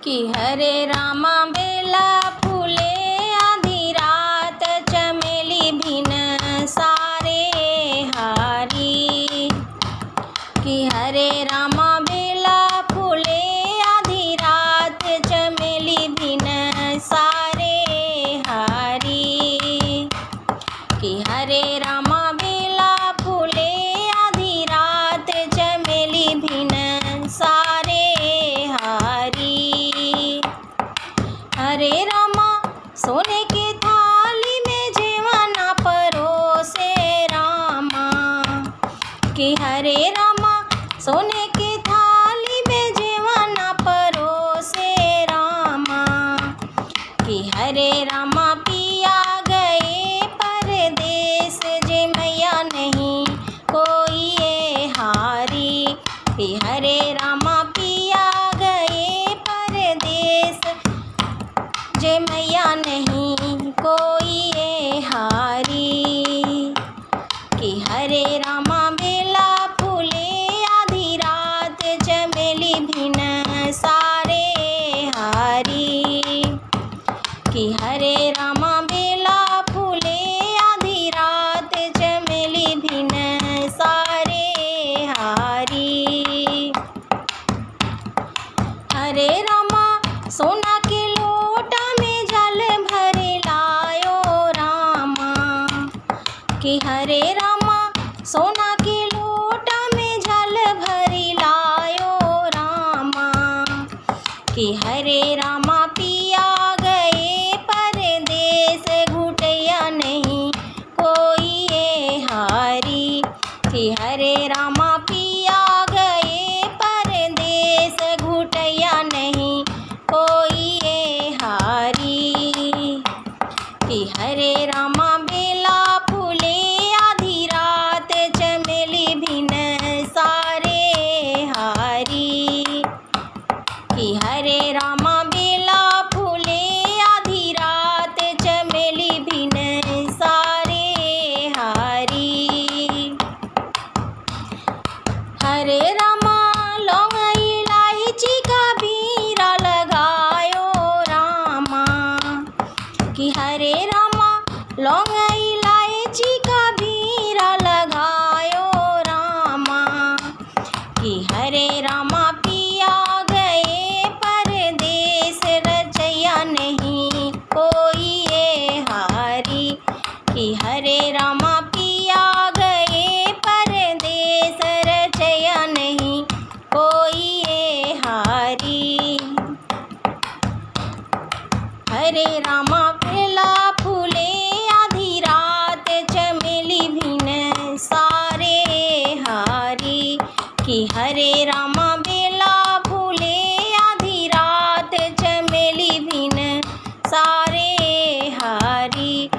कि हरे रामा बेला फूले आधी रात चमेली भिन सारे हारी। कि हरे रामा बेला फूले आधी रात चमेली भिन सारे हारी। कि हरे रामा बेला फूले आधी रात चमेली भिन सारे हारी। हरे रामा सोने की थाली में जेवना परोसे रामा। कि हरे रामा सोने की थाली में जेवना परोसे रामा। कि हरे रामा पिया गए परदेस जे मैया नहीं कोई ये हारी। कि हरे रामा पिया गए परदेस जे मैया नहीं कोई ये हारी। कि हरे रामा बेला फूले आधी रात चमेली भिन सारे हारी। कि हरे रामा बेला फूले आधी रात चमेली भिन सारे हारी। हरे रामा सोना के लोटा में जल भरे लायो रामा। कि हरे रामा सोना के लोटा में जल भरी लायो रामा। कि हरे रामा पिया गए परदेस घुटैया नहीं कोई ये हारी। कि हरे रामा पिया गए परदेस घुटैया नहीं कोई ये हारी। कि हरे रामा बेला फूले आधी रात चमेली भिन सारे हारी। कि हरे रामा बेला फूले आधी रात चमेली भिन सारे हारी। हरे रामा लौंग इलायची का बीरा लगायो रामा। कि हरे रामा लौंग इलायची का बीरा लगायो रामा। कि हरे रामा पिया गए परदेस रचैया नहीं कोई ये हारी। कि हरे रामा पिया गए परदेस रचैया नहीं कोई ये हारी। हरे रामा बेला फूले आधी रात चमेली भिन सारे हारी। कि हरे रामा बेला फूले आधी रात चमेली भिन सारे हारी।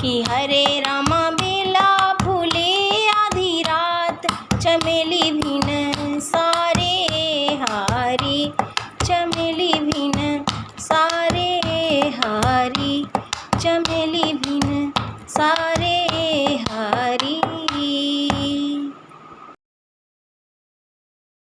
कि हरे रामा बेला फूले आधी रात चमेली भिन सारे हारी। चमेली भिन सारे हारी। चमेली